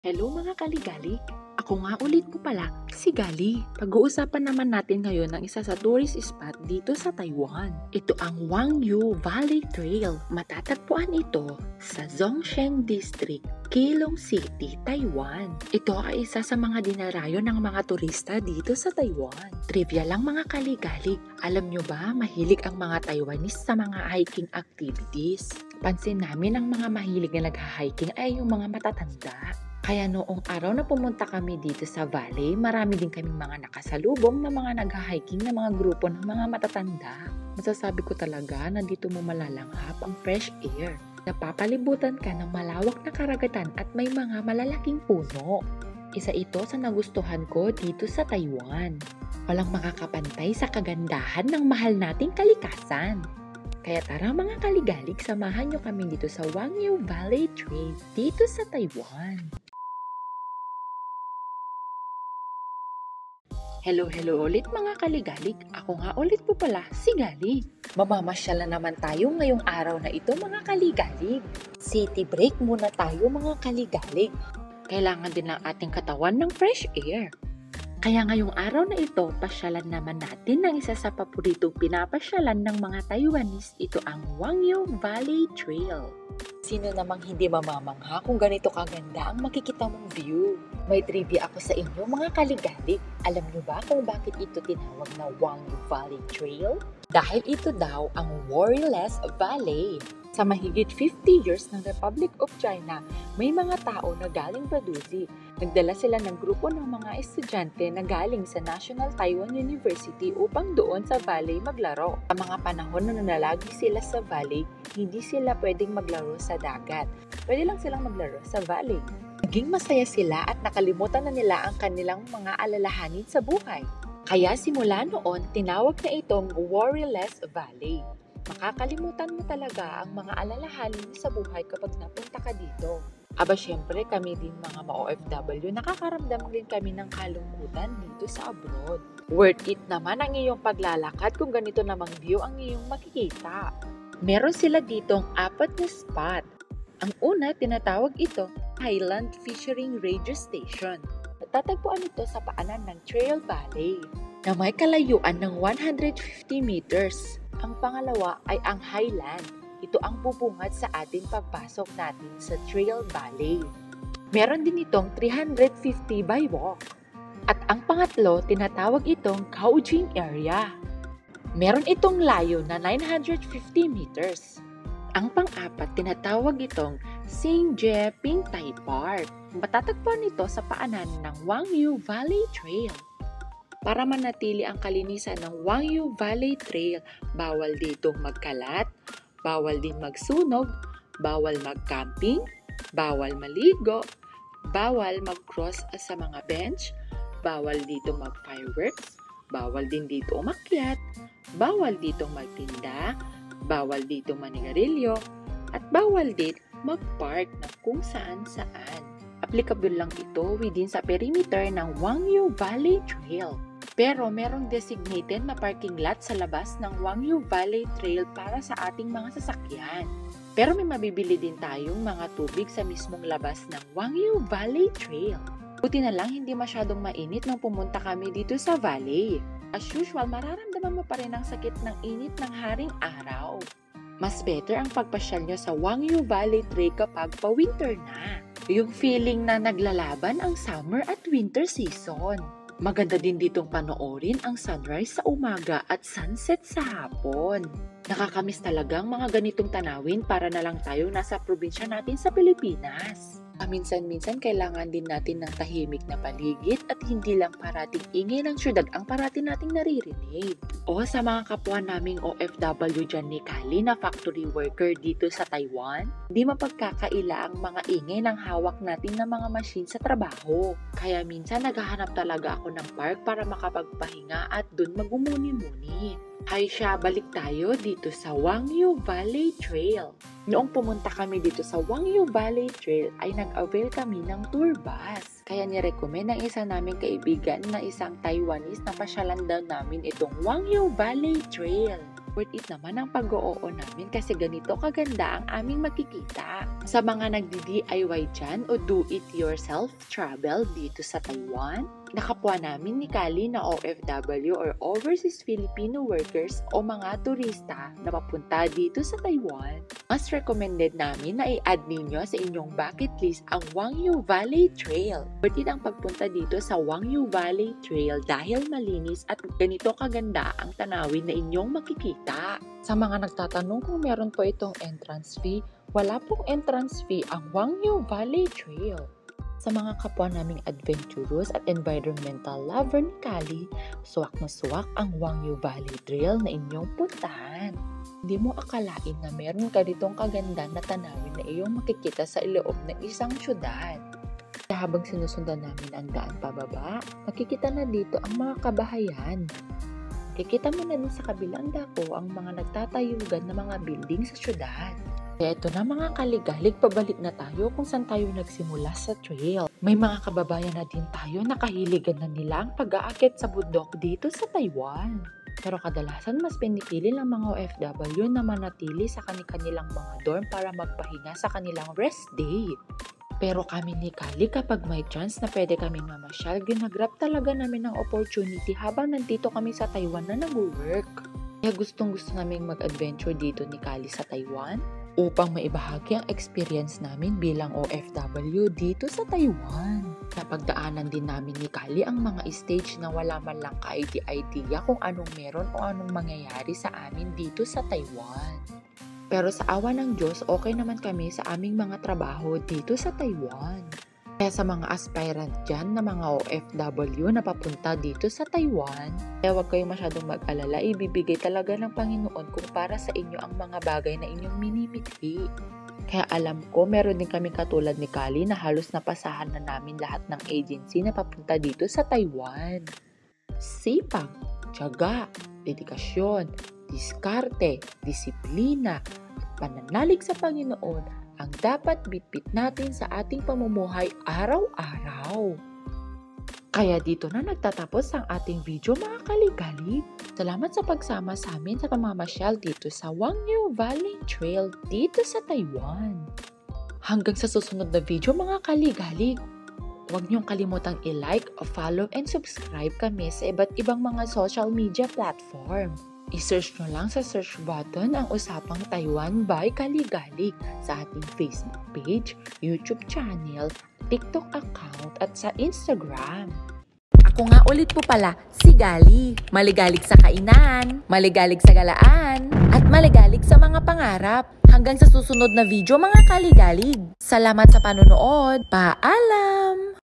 Hello mga kaligali! Ako nga ulit po pala, si Gali. Pag-uusapan naman natin ngayon ang isa sa tourist spot dito sa Taiwan. Ito ang Wangyu Valley Trail. Matatagpuan ito sa Zhongsheng District, Keelung City, Taiwan. Ito ay isa sa mga dinarayo ng mga turista dito sa Taiwan. Trivia lang mga kaligali, alam nyo ba mahilig ang mga Taiwanese sa mga hiking activities? Pansin namin ang mga mahilig na nag-hiking ay yung mga matatanda. Kaya noong araw na pumunta kami dito sa valley, marami din kaming mga nakasalubong na mga nag-hiking na mga grupo ng mga matatanda. Masasabi ko talaga na dito mo malalanghap ang fresh air. Napapalibutan ka ng malawak na karagatan at may mga malalaking puno. Isa ito sa nagustuhan ko dito sa Taiwan. Walang makakapantay sa kagandahan ng mahal nating kalikasan. Kaya tara mga kaligalig, samahan nyo kami dito sa Wangyu Valley Trail dito sa Taiwan. Hello ulit mga kaligalig. Ako nga ulit po pala, si Gali. Mamamasyal na naman tayo ngayong araw na ito mga kaligalig. City break muna tayo mga kaligalig. Kailangan din ng ating katawan ng fresh air. Kaya ngayong araw na ito, pasyalan naman natin ng isa sa paboritong pinapasyalan ng mga Taiwanese. Ito ang Wangyu Valley Trail. Sino namang hindi mamamangha kung ganito kaganda ang makikita mong view? May trivia ako sa inyo mga kaligalig. Alam niyo ba kung bakit ito tinawag na Wangyu Valley Trail? Dahil ito daw ang Warriorless Valley. Sa mahigit 50 years ng Republic of China, may mga tao na galing Baduzi. Nagdala sila ng grupo ng mga estudyante na galing sa National Taiwan University upang doon sa valley maglaro. Sa mga panahon na nanalagi sila sa valley, hindi sila pwedeng maglaro sa dagat. Pwede lang silang maglaro sa valley. Naging masaya sila at nakalimutan na nila ang kanilang mga alalahanin sa buhay. Kaya simula noon, tinawag na itong Warriorless Valley. Makakalimutan mo talaga ang mga alalahanin sa buhay kapag napunta ka dito. Aba syempre kami din mga ma-OFW, nakakaramdam din kami ng kalungkutan dito sa abroad. Worth it naman ang iyong paglalakad kung ganito namang view ang iyong makikita. Meron sila ditong 4 na spot. Ang una, tinatawag ito Highland Fishing Radio Station. Tatagpuan ito sa paanan ng Trail Valley na may kalayuan ng 150 meters. Ang pangalawa ay ang Highland. Ito ang bubungad sa ating pagpasok natin sa Trail Valley. Meron din itong 350 by walk. At ang pangatlo, tinatawag itong Kaojing Area. Meron itong layo na 950 meters. Ang pang-apat, tinatawag itong Xingjie Pingtai Park. Matatagpuan ito sa paanan ng Wangyu Valley Trail. Para manatili ang kalinisan ng Wangyu Valley Trail, bawal ditong magkalat, bawal din magsunog, bawal mag-camping, bawal maligo, bawal mag-cross sa mga bench, bawal dito mag-fireworks, bawal din dito umakyat, bawal dito magtinda, bawal dito manigarilyo, at bawal din mag-park na kung saan-saan. Applicable lang ito within sa perimeter ng Wangyu Valley Trail. Pero merong designated na parking lot sa labas ng Wangyu Valley Trail para sa ating mga sasakyan. Pero may mabibili din tayong mga tubig sa mismong labas ng Wangyu Valley Trail. Buti na lang hindi masyadong mainit nung pumunta kami dito sa valley. As usual, mararamdaman mo pa rin ang sakit ng init ng haring araw. Mas better ang pagpasyal nyo sa Wangyu Valley Trail kapag pa-winter na. Yung feeling na naglalaban ang summer at winter season. Maganda din ditong panoorin ang sunrise sa umaga at sunset sa hapon. Nakakamiss talagang mga ganitong tanawin para na lang tayo nasa probinsya natin sa Pilipinas. Minsan-minsan kailangan din natin ng tahimik na paligid at hindi lang parating ingay ng syudad ang parating nating naririnig. O sa mga kapwa naming OFW dyan ni Kali na factory worker dito sa Taiwan, di mapagkakaila ang mga ingay ng hawak natin ng mga machine sa trabaho. Kaya minsan naghahanap talaga ako ng park para makapagpahinga at dun magumuni-muni. Hay siya, balik tayo dito sa Wangyu Valley Trail. Noong pumunta kami dito sa Wangyu Valley Trail ay nag-avail kami ng tour bus. Kaya nirecommend ng isa naming kaibigan na isang Taiwanese na pasyalan daw namin itong Wangyu Valley Trail. Worth it naman ang pag-oo namin kasi ganito kaganda ang aming makikita. Sa mga nagdi-DIY dyan o do-it-yourself travel dito sa Taiwan, nakapwa namin ni Kali na OFW or Overseas Filipino Workers o mga turista na papunta dito sa Taiwan. Mas recommended namin na i-add ninyo sa inyong bucket list ang Wangyu Valley Trail. Worth it ang pagpunta dito sa Wangyu Valley Trail dahil malinis at ganito kaganda ang tanawin na inyong makikita. Sa mga nagtatanong kung meron po itong entrance fee, wala pong entrance fee ang Wangyu Valley Trail. Sa mga kapwa naming adventurous at environmental lover ni Kali, suwak na suwak ang Wangyu Valley Trail na inyong puntahan. Hindi mo akalain na meron ka ditong kaganda na tanawin na iyong makikita sa iloob ng isang syudad. Kaya habang sinusundan namin ang daan pababa, makikita na dito ang mga kabahayan. Kikita mo na din sa kabilang dako ang mga nagtatayugan na mga building sa syudad. Kaya ito na mga kaligalig, pabalik na tayo kung saan tayo nagsimula sa trail. May mga kababayan na din tayo na kahiligan na nila ang pag-aakit sa bundok dito sa Taiwan. Pero kadalasan mas pinipili ng mga OFW na manatili sa kanilang mga dorm para magpahinga sa kanilang rest day. Pero kami ni Kali, kapag may chance na pwede kami mamasyal, ginagrab talaga namin ang opportunity habang nandito kami sa Taiwan na nag-work. Kaya gustong-gusto naming mag-adventure dito ni Kali sa Taiwan upang maibahagi ang experience namin bilang OFW dito sa Taiwan. Napagdaanan din namin ni Kali ang mga stage na wala man lang ka-idea kung anong meron o anong mangyayari sa amin dito sa Taiwan. Pero sa awa ng Diyos, okay naman kami sa aming mga trabaho dito sa Taiwan. Kaya sa mga aspirant dyan na mga OFW na papunta dito sa Taiwan, kaya huwag kayong masyadong mag-alala, ibibigay talaga ng Panginoon kung para sa inyo ang mga bagay na inyong minimiti. Kaya alam ko, meron din kami katulad ni Kali na halos napasahan na namin lahat ng agency na papunta dito sa Taiwan. Sipag, tiyaga, dedikasyon, diskarte, disiplina, at pananalig sa Panginoon ang dapat bitbit natin sa ating pamumuhay araw-araw. Kaya dito na nagtatapos ang ating video mga kaligalig. Salamat sa pagsama sa amin sa pamamasyal dito sa Wangyu Valley Trail dito sa Taiwan. Hanggang sa susunod na video mga kaligalig, huwag niyong kalimutang i-like, follow, and subscribe kami sa iba't ibang mga social media platform. I-search nyo lang sa search button ang Usapang Taiwan by Kaligalig sa ating Facebook page, YouTube channel, TikTok account at sa Instagram. Ako nga ulit po pala, si Gali. Maligalig sa kainan, maligalig sa galaan, at maligalig sa mga pangarap. Hanggang sa susunod na video mga kaligalig. Salamat sa panonood. Paalam!